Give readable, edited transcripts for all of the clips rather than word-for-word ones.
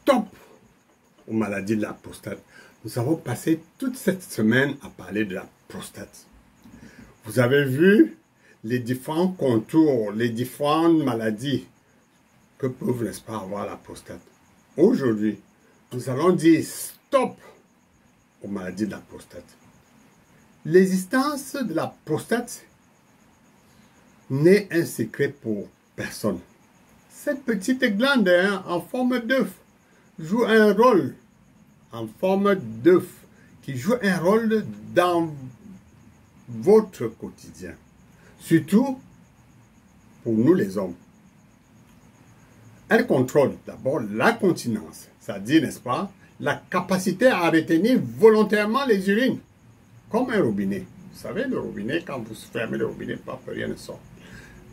stop aux maladies de la prostate. Nous avons passé toute cette semaine à parler de la prostate. Vous avez vu les différents contours, les différentes maladies que peuvent, n'est-ce pas, avoir la prostate. Aujourd'hui, nous allons dire stop aux maladies de la prostate. L'existence de la prostate n'est un secret pour personne. Cette petite glande en forme d'œuf joue un rôle en forme d'œuf qui joue un rôle dans votre quotidien. Surtout pour nous les hommes. Elle contrôle d'abord la continence, c'est-à-dire, n'est-ce pas, la capacité à retenir volontairement les urines, comme un robinet. Vous savez, le robinet, quand vous fermez le robinet, pas rien ne sort.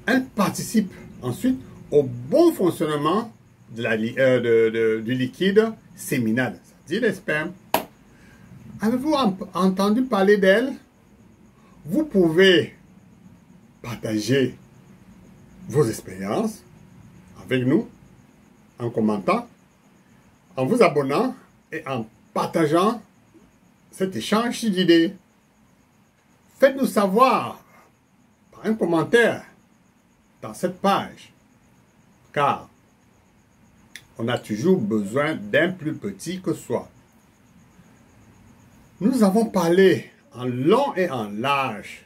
Elle participe ensuite au bon fonctionnement de du liquide séminal, c'est-à-dire les spermes. Avez-vous entendu parler d'elle? Vous pouvez partager vos expériences avec nous en commentant, en vous abonnant et en partageant cet échange d'idées. Faites-nous savoir par un commentaire dans cette page, car on a toujours besoin d'un plus petit que soi. Nous avons parlé en long et en large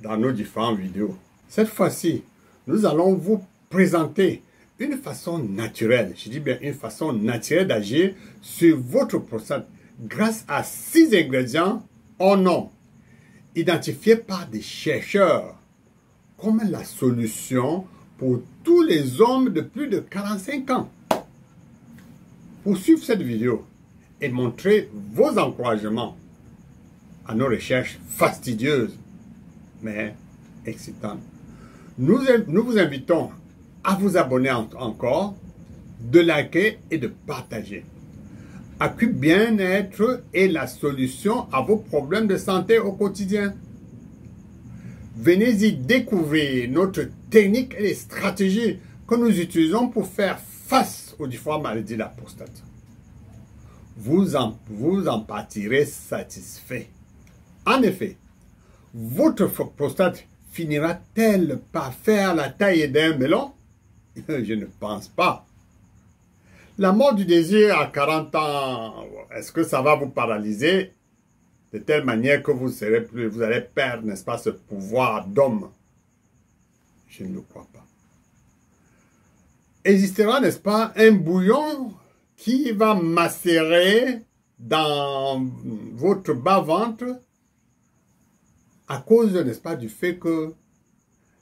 dans nos différentes vidéos. Cette fois-ci, nous allons vous présenter une façon naturelle, je dis bien une façon naturelle d'agir sur votre prostate grâce à 6 ingrédients en nom, identifiés par des chercheurs comme la solution pour tous les hommes de plus de 45 ans. Pour suivre cette vidéo et montrer vos encouragements à nos recherches fastidieuses, mais excitantes, nous vous invitons à vous abonner encore, de liker et de partager. Acu Bien-être est la solution à vos problèmes de santé au quotidien. Venez y découvrir notre technique et les stratégies que nous utilisons pour faire face aux différentes maladies de la prostate. Vous en partirez satisfait. En effet, votre prostate finira-t-elle par faire la taille d'un melon? Je ne pense pas. La mort du désir à 40 ans, est-ce que ça va vous paralyser de telle manière que vous allez perdre, n'est-ce pas, ce pouvoir d'homme? Je ne le crois pas. Existera, n'est-ce pas, un bouillon qui va macérer dans votre bas-ventre à cause, n'est-ce pas, du fait que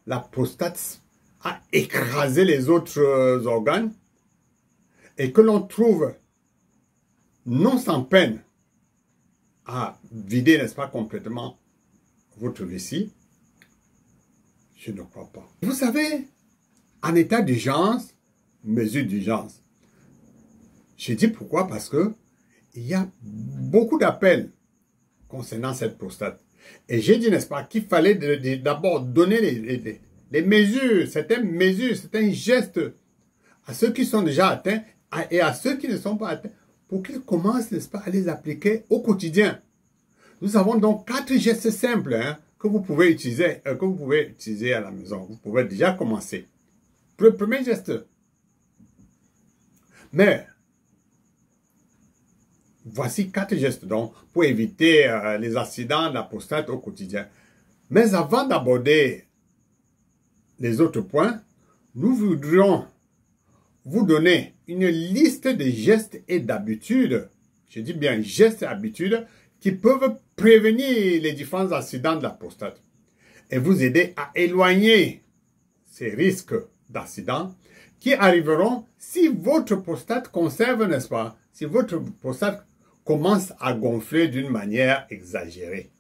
la prostate a écrasé les autres organes et que l'on trouve, non sans peine, à vider, n'est-ce pas, complètement votre vessie? Je ne crois pas. Vous savez, en état d'urgence, mesure d'urgence. Je dis pourquoi, parce que il y a beaucoup d'appels concernant cette prostate. Et j'ai dit, n'est-ce pas, qu'il fallait d'abord donner les mesures, certains gestes à ceux qui sont déjà atteints et à ceux qui ne sont pas atteints pour qu'ils commencent, n'est-ce pas, à les appliquer au quotidien. Nous avons donc 4 gestes simples que vous pouvez utiliser à la maison. Vous pouvez déjà commencer. Le premier geste. Mais voici 4 gestes donc pour éviter les accidents de la prostate au quotidien. Mais avant d'aborder les autres points, nous voudrions vous donner une liste de gestes et d'habitudes, je dis bien gestes et habitudes, qui peuvent prévenir les différents accidents de la prostate et vous aider à éloigner ces risques d'accident qui arriveront si votre prostate conserve, n'est-ce pas, si votre prostate commence à gonfler d'une manière exagérée.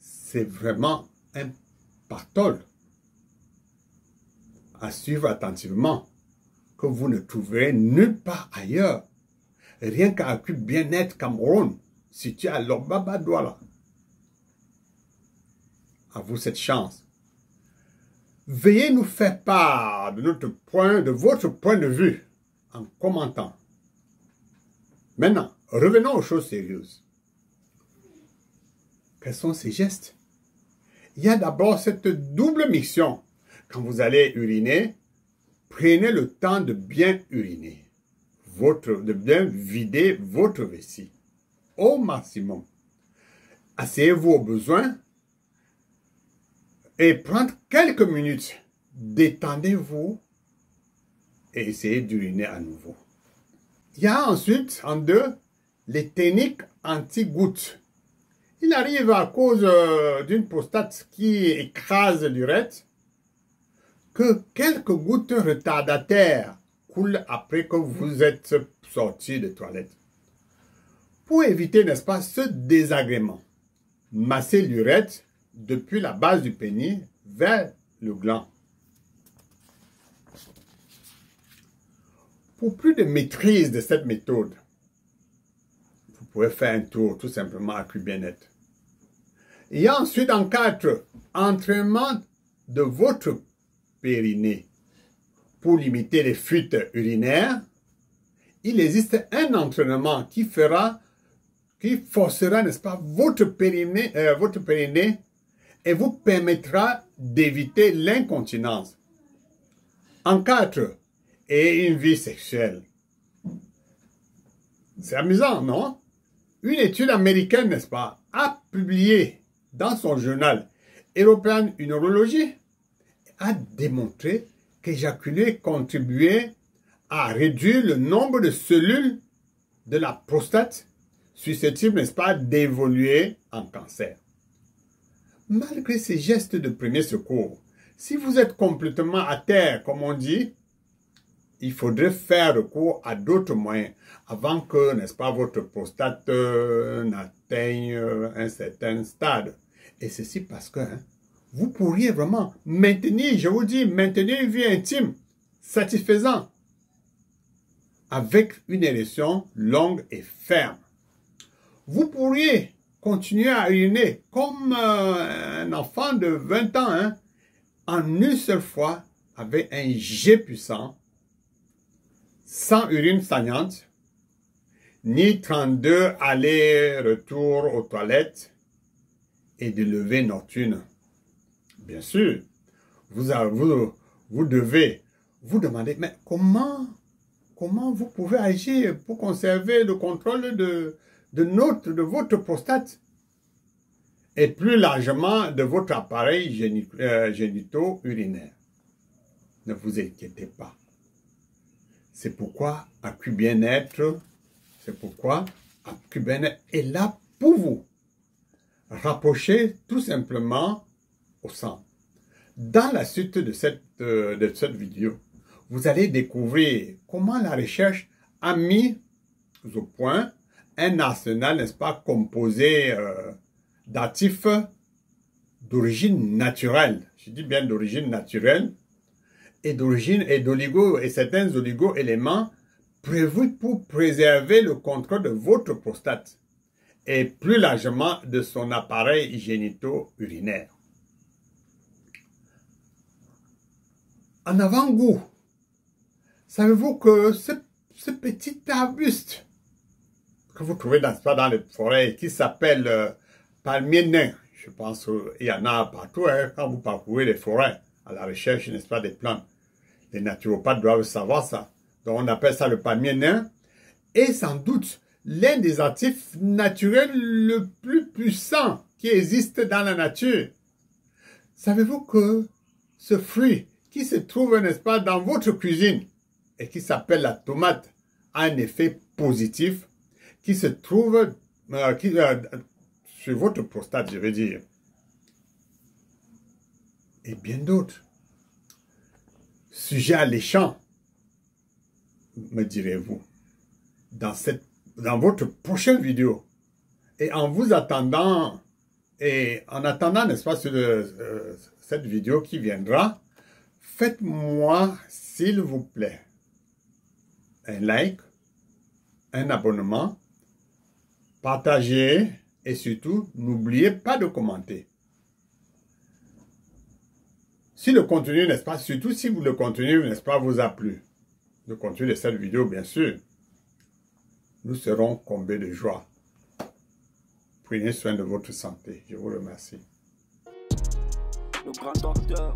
C'est vraiment un pactole à suivre attentivement que vous ne trouverez nulle part ailleurs. Rien qu'à Acu Bien-être Cameroun, situé à Lobaba Douala. À vous cette chance. Veuillez nous faire part de votre point de vue en commentant. Maintenant, revenons aux choses sérieuses. Quels sont ces gestes? Il y a d'abord cette double mission. Quand vous allez uriner, prenez le temps de bien uriner, de bien vider votre vessie au maximum. Asseyez-vous au besoin et prendre quelques minutes. Détendez-vous et essayez d'uriner à nouveau. Il y a ensuite, en deux, les techniques anti-gouttes. Il arrive à cause d'une prostate qui écrase l'urètre que quelques gouttes retardataires coulent après que vous êtes sorti des toilettes. Pour éviter, n'est-ce pas, ce désagrément, massez l'urètre depuis la base du pénis vers le gland. Pour plus de maîtrise de cette méthode, vous pouvez faire un tour tout simplement à Q-Bien-être. Il y a ensuite en 4, entraînement de votre périnée. Pour limiter les fuites urinaires, il existe un entraînement qui forcera, n'est-ce pas, votre périnée et vous permettra d'éviter l'incontinence. En 4, et une vie sexuelle. C'est amusant, non? Une étude américaine, n'est-ce pas, a publié dans son journal European Urology, a démontré qu'éjaculer contribuait à réduire le nombre de cellules de la prostate susceptibles, n'est-ce pas, d'évoluer en cancer. Malgré ces gestes de premier secours, si vous êtes complètement à terre, comme on dit, il faudrait faire recours à d'autres moyens avant que, n'est-ce pas, votre prostate n'atteigne un certain stade. Et ceci parce que vous pourriez vraiment maintenir, je vous dis, maintenir une vie intime satisfaisante avec une érection longue et ferme. Vous pourriez continuer à uriner comme un enfant de 20 ans en une seule fois avec un jet puissant, sans urine saignante, ni 32 allers-retours aux toilettes et de levée nocturne. Bien sûr, vous devez vous demander, mais comment vous pouvez agir pour conserver le contrôle de votre prostate et plus largement de votre appareil génito-urinaire. Ne vous inquiétez pas. C'est pourquoi AQ Bien-être, est là pour vous. Rapprochez tout simplement au centre. Dans la suite de cette vidéo, vous allez découvrir comment la recherche a mis au point un arsenal, n'est-ce pas, composé d'actifs d'origine naturelle. Je dis bien d'origine naturelle et certains oligo-éléments prévus pour préserver le contrôle de votre prostate et plus largement de son appareil génito-urinaire. En avant-goût, savez-vous que ce petit arbuste que vous trouvez dans les forêts qui s'appelle palmier nain, je pense qu'il y en a partout quand vous parcourez les forêts à la recherche, n'est-ce pas, des plantes. Les naturopathes doivent savoir ça. Donc on appelle ça le palmier nain. Et sans doute l'un des actifs naturels le plus puissant qui existe dans la nature. Savez-vous que ce fruit qui se trouve, n'est-ce pas, dans votre cuisine et qui s'appelle la tomate a un effet positif qui se trouve sur votre prostate, je veux dire. Et bien d'autres. Sujet alléchant, me direz-vous, dans votre prochaine vidéo. Et en vous attendant, et en attendant, n'est-ce pas, cette vidéo qui viendra, faites-moi, s'il vous plaît, un like, un abonnement, partagez et surtout, n'oubliez pas de commenter. Si le contenu, n'est-ce pas, surtout si le contenu, n'est-ce pas, vous a plu, le contenu de cette vidéo, bien sûr, nous serons comblés de joie. Prenez soin de votre santé. Je vous remercie. Le grand docteur.